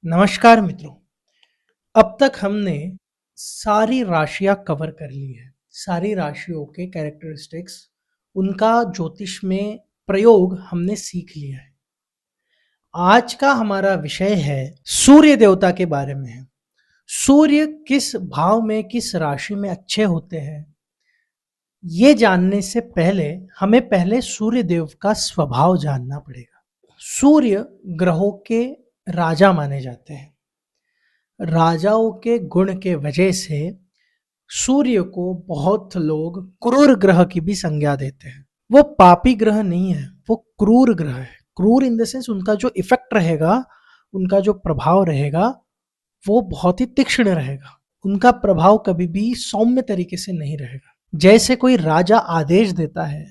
नमस्कार मित्रों। अब तक हमने सारी राशियां कवर कर ली है। सारी राशियों के कैरेक्टरिस्टिक्स, उनका ज्योतिष में प्रयोग हमने सीख लिया है। आज का हमारा विषय है सूर्य देवता के बारे में है। सूर्य किस भाव में, किस राशि में अच्छे होते हैं, ये जानने से पहले हमें पहले सूर्य देव का स्वभाव जानना पड़ेगा। सूर्य ग्रहों के राजा माने जाते हैं। राजाओं के गुण के वजह से सूर्य को बहुत लोग क्रूर ग्रह की भी संज्ञा देते हैं। वो पापी ग्रह नहीं है, वो क्रूर ग्रह है। क्रूर इन द सेंस उनका जो इफेक्ट रहेगा, उनका जो प्रभाव रहेगा, वो बहुत ही तीक्ष्ण रहेगा। उनका प्रभाव कभी भी सौम्य तरीके से नहीं रहेगा। जैसे कोई राजा आदेश देता है,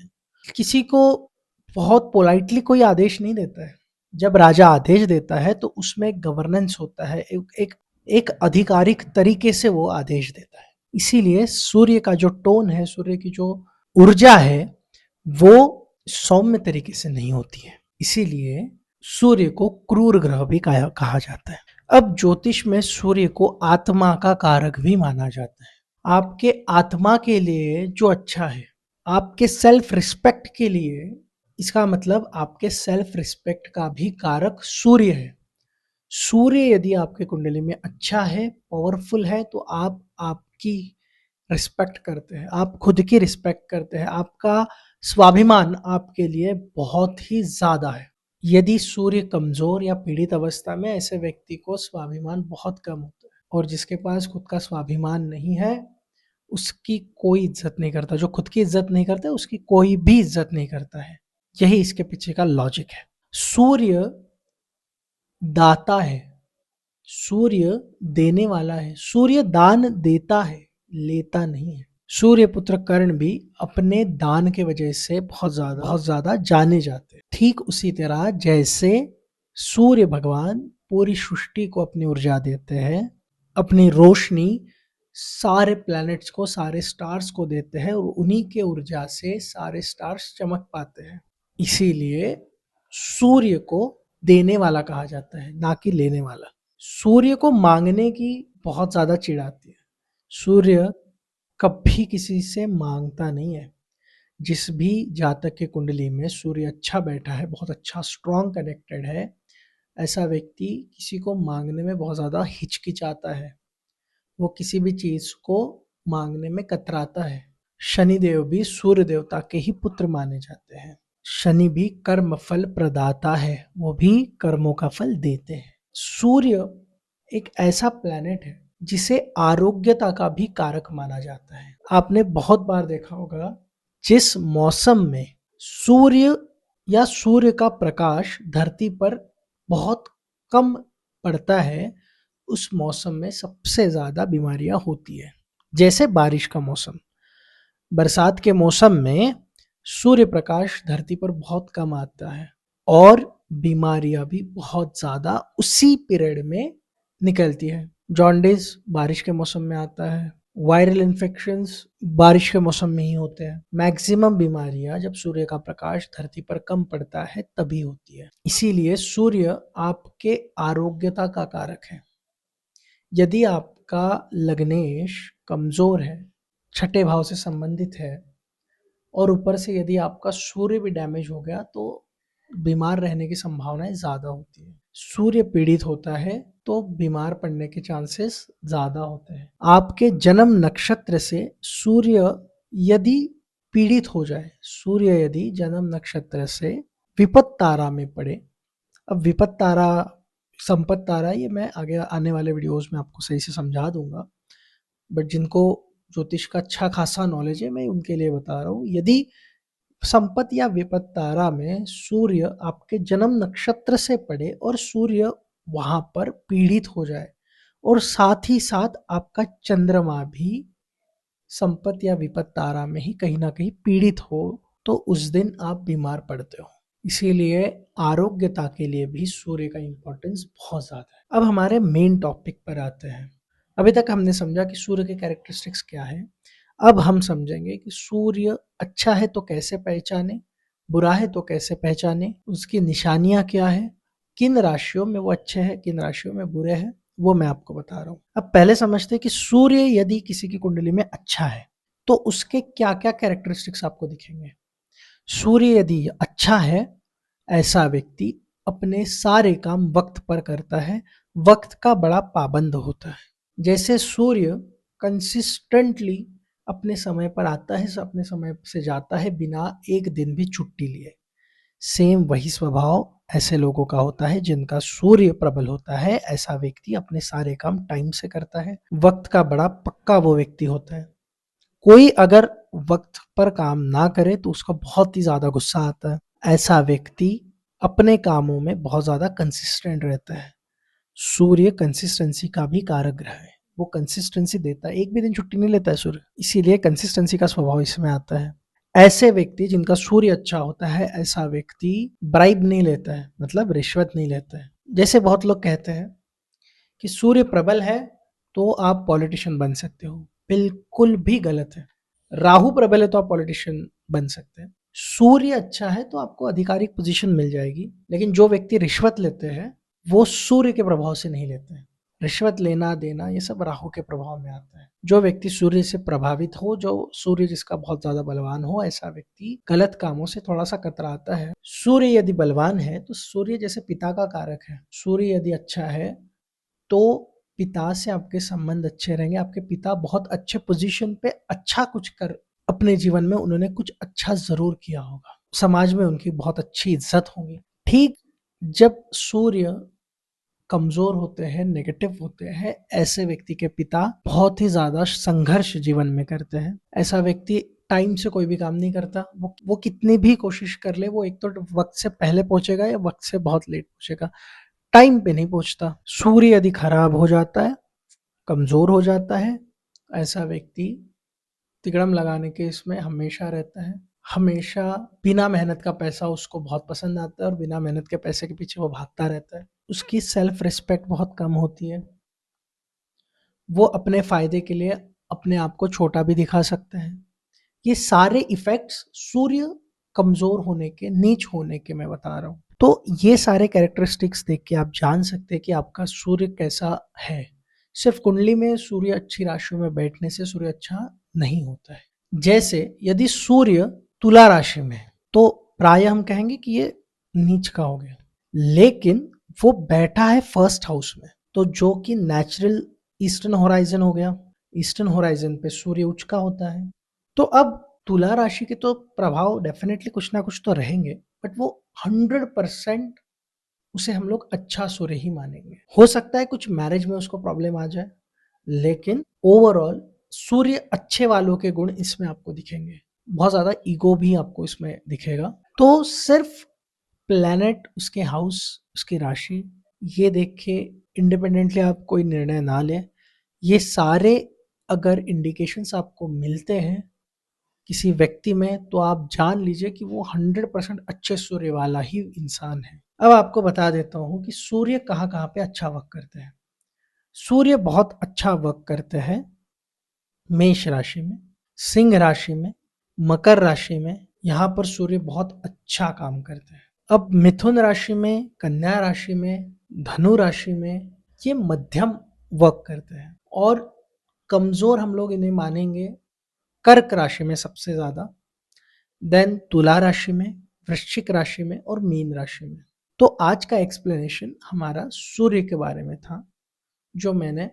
किसी को बहुत पोलाइटली कोई आदेश नहीं देता है। जब राजा आदेश देता है तो उसमें गवर्नेंस होता है, एक आधिकारिक तरीके से वो आदेश देता है। इसीलिए सूर्य का जो टोन है, सूर्य की जो ऊर्जा है, वो सौम्य तरीके से नहीं होती है। इसीलिए सूर्य को क्रूर ग्रह भी कहा जाता है। अब ज्योतिष में सूर्य को आत्मा का कारक भी माना जाता है। आपके आत्मा के लिए जो अच्छा है, आपके सेल्फ रिस्पेक्ट के लिए, इसका मतलब आपके सेल्फ रिस्पेक्ट का भी कारक सूर्य है। सूर्य यदि आपके कुंडली में अच्छा है, पावरफुल है, तो आप आपकी रिस्पेक्ट करते हैं, आप खुद की रिस्पेक्ट करते हैं। आपका स्वाभिमान आपके लिए बहुत ही ज्यादा है। यदि सूर्य कमजोर या पीड़ित अवस्था में, ऐसे व्यक्ति को स्वाभिमान बहुत कम होता है। और जिसके पास खुद का स्वाभिमान नहीं है, उसकी कोई इज्जत नहीं करता। जो खुद की इज्जत नहीं करता, उसकी कोई भी इज्जत नहीं करता है। यही इसके पीछे का लॉजिक है। सूर्य दाता है, सूर्य देने वाला है। सूर्य दान देता है, लेता नहीं है। सूर्य पुत्र कर्ण भी अपने दान के वजह से बहुत ज्यादा जाने जाते हैं। ठीक उसी तरह जैसे सूर्य भगवान पूरी सृष्टि को अपनी ऊर्जा देते हैं, अपनी रोशनी सारे प्लैनेट्स को, सारे स्टार्स को देते हैं, और उन्हीं के ऊर्जा से सारे स्टार्स चमक पाते हैं। इसीलिए सूर्य को देने वाला कहा जाता है, ना कि लेने वाला। सूर्य को मांगने की बहुत ज्यादा चिढ़ आती है। सूर्य कभी किसी से मांगता नहीं है। जिस भी जातक के कुंडली में सूर्य अच्छा बैठा है, बहुत अच्छा स्ट्रॉन्ग कनेक्टेड है, ऐसा व्यक्ति किसी को मांगने में बहुत ज्यादा हिचकिचाता है। वो किसी भी चीज को मांगने में कतराता है। शनिदेव भी सूर्य देवता के ही पुत्र माने जाते हैं। शनि भी कर्म फल प्रदाता है, वो भी कर्मों का फल देते हैं। सूर्य एक ऐसा प्लैनेट है जिसे आरोग्यता का भी कारक माना जाता है। आपने बहुत बार देखा होगा, जिस मौसम में सूर्य या सूर्य का प्रकाश धरती पर बहुत कम पड़ता है, उस मौसम में सबसे ज्यादा बीमारियां होती है। जैसे बारिश का मौसम, बरसात के मौसम में सूर्य प्रकाश धरती पर बहुत कम आता है, और बीमारियां भी बहुत ज्यादा उसी पीरियड में निकलती है। जॉन्डिस बारिश के मौसम में आता है। वायरल इन्फेक्शंस बारिश के मौसम में ही होते हैं। मैक्सिमम बीमारियां जब सूर्य का प्रकाश धरती पर कम पड़ता है तभी होती है। इसीलिए सूर्य आपके आरोग्यता का कारक है। यदि आपका लग्नेश कमजोर है, छठे भाव से संबंधित है, और ऊपर से यदि आपका सूर्य भी डैमेज हो गया, तो बीमार रहने की संभावनाएं ज्यादा होती है। सूर्य पीड़ित होता है तो बीमार पड़ने के चांसेस ज्यादा होते हैं। आपके जन्म नक्षत्र से सूर्य यदि पीड़ित हो जाए, सूर्य यदि जन्म नक्षत्र से विपत तारा में पड़े, अब विपत तारा, संपत तारा, ये मैं आगे आने वाले वीडियोस में आपको सही से समझा दूंगा, बट जिनको ज्योतिष का अच्छा खासा नॉलेज है, मैं उनके लिए बता रहा हूँ। यदि संपत या विपत तारा में सूर्य आपके जन्म नक्षत्र से पड़े और सूर्य वहां पर पीड़ित हो जाए, और साथ ही साथ आपका चंद्रमा भी संपत या विपत तारा में ही कहीं ना कहीं पीड़ित हो, तो उस दिन आप बीमार पड़ते हो। इसीलिए आरोग्यता के लिए भी सूर्य का इंपॉर्टेंस बहुत ज्यादा है। अब हमारे मेन टॉपिक पर आते हैं। अभी तक हमने समझा कि सूर्य के कैरेक्टरिस्टिक्स क्या है। अब हम समझेंगे कि सूर्य अच्छा है तो कैसे पहचाने, बुरा है तो कैसे पहचाने, उसकी निशानियां क्या है, किन राशियों में वो अच्छे हैं, किन राशियों में बुरे हैं, वो मैं आपको बता रहा हूँ। अब पहले समझते हैं कि सूर्य यदि किसी की कुंडली में अच्छा है तो उसके क्या क्या कैरेक्टरिस्टिक्स आपको दिखेंगे। सूर्य यदि अच्छा है, ऐसा व्यक्ति अपने सारे काम वक्त पर करता है, वक्त का बड़ा पाबंद होता है। जैसे सूर्य कंसिस्टेंटली अपने समय पर आता है, अपने समय से जाता है बिना एक दिन भी छुट्टी लिए। सेम वही स्वभाव ऐसे लोगों का होता है जिनका सूर्य प्रबल होता है। ऐसा व्यक्ति अपने सारे काम टाइम से करता है, वक्त का बड़ा पक्का वो व्यक्ति होता है। कोई अगर वक्त पर काम ना करे तो उसका बहुत ही ज्यादा गुस्सा आता है। ऐसा व्यक्ति अपने कामों में बहुत ज्यादा कंसिस्टेंट रहता है। सूर्य कंसिस्टेंसी का भी कारक ग्रह है, वो कंसिस्टेंसी देता है, एक भी दिन छुट्टी नहीं लेता है सूर्य, इसीलिए कंसिस्टेंसी का स्वभाव इसमें आता है। ऐसे व्यक्ति जिनका सूर्य अच्छा होता है, ऐसा व्यक्ति ब्राइब नहीं लेता है, मतलब रिश्वत नहीं लेता है। जैसे बहुत लोग कहते हैं कि सूर्य प्रबल है तो आप पॉलिटिशियन बन सकते हो, बिल्कुल भी गलत है। राहु प्रबल है तो आप पॉलिटिशियन बन सकते हैं। सूर्य अच्छा है तो आपको आधिकारिक पोजीशन मिल जाएगी, लेकिन जो व्यक्ति रिश्वत लेते हैं वो सूर्य के प्रभाव से नहीं लेते हैं। रिश्वत लेना देना ये सब राहु के प्रभाव में आता है। जो व्यक्ति सूर्य से प्रभावित हो, जो सूर्य जिसका बहुत ज्यादा बलवान हो, ऐसा व्यक्ति गलत कामों से थोड़ा सा कतराता है। सूर्य यदि बलवान है तो सूर्य जैसे पिता का कारक है, सूर्य यदि अच्छा है तो पिता से आपके संबंध अच्छे रहेंगे। आपके पिता बहुत अच्छे पोजीशन पे अच्छा कुछ कर अपने जीवन में उन्होंने कुछ अच्छा जरूर किया होगा, समाज में उनकी बहुत अच्छी इज्जत होगी। ठीक जब सूर्य कमजोर होते हैं, नेगेटिव होते हैं, ऐसे व्यक्ति के पिता बहुत ही ज्यादा संघर्ष जीवन में करते हैं। ऐसा व्यक्ति टाइम से कोई भी काम नहीं करता, वो कितनी भी कोशिश कर ले, वो एक तो वक्त से पहले पहुंचेगा या वक्त से बहुत लेट पहुंचेगा, टाइम पे नहीं पहुंचता। सूर्य यदि खराब हो जाता है, कमजोर हो जाता है, ऐसा व्यक्ति तिकड़म लगाने के इसमें हमेशा रहता है। हमेशा बिना मेहनत का पैसा उसको बहुत पसंद आता है और बिना मेहनत के पैसे के पीछे वो भागता रहता है। उसकी सेल्फ रिस्पेक्ट बहुत कम होती है। वो अपने फायदे के लिए अपने आप को छोटा भी दिखा सकते हैं। ये सारे इफेक्ट्स सूर्य कमजोर होने के, नीच होने के मैं बता रहा हूँ। तो ये सारे कैरेक्टरिस्टिक्स देख के आप जान सकते हैं कि आपका सूर्य कैसा है। सिर्फ कुंडली में सूर्य अच्छी राशियों में बैठने से सूर्य अच्छा नहीं होता है। जैसे यदि सूर्य तुला राशि में है तो प्राय हम कहेंगे कि ये नीच का हो गया, लेकिन वो बैठा है फर्स्ट हाउस में, तो जो कि नेचुरल ईस्टर्न होराइजन हो गया। ईस्टर्न होराइजन पे सूर्य उच्च का होता है। तो अब तुला राशि के तो प्रभाव डेफिनेटली कुछ ना कुछ तो रहेंगे, बट वो 100% उसे हम लोग अच्छा सूर्य ही मानेंगे। हो सकता है कुछ मैरिज में उसको प्रॉब्लम आ जाए, लेकिन ओवरऑल सूर्य अच्छे वालों के गुण इसमें आपको दिखेंगे। बहुत ज्यादा ईगो भी आपको इसमें दिखेगा। तो सिर्फ प्लेनेट, उसके हाउस, उसकी राशि, ये देख के इंडिपेंडेंटली आप कोई निर्णय ना लें। ये सारे अगर इंडिकेशंस आपको मिलते हैं किसी व्यक्ति में तो आप जान लीजिए कि वो 100% अच्छे सूर्य वाला ही इंसान है। अब आपको बता देता हूँ कि सूर्य कहाँ कहाँ पे अच्छा वर्क करते हैं। सूर्य बहुत अच्छा वर्क करते हैं मेष राशि में, सिंह राशि में, मकर राशि में, यहाँ पर सूर्य बहुत अच्छा काम करते हैं। अब मिथुन राशि में, कन्या राशि में, धनु राशि में ये मध्यम वर्क करते हैं, और कमजोर हम लोग इन्हें मानेंगे कर्क राशि में सबसे ज्यादा, देन तुला राशि में, वृश्चिक राशि में और मीन राशि में। तो आज का एक्सप्लेनेशन हमारा सूर्य के बारे में था जो मैंने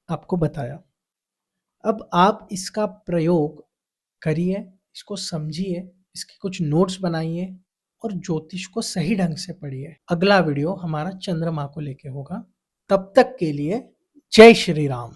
आपको बताया। अब आप इसका प्रयोग करिए, इसको समझिए, इसके कुछ नोट्स बनाइए और ज्योतिष को सही ढंग से पढ़िए। अगला वीडियो हमारा चंद्रमा को लेके होगा। तब तक के लिए जय श्री राम।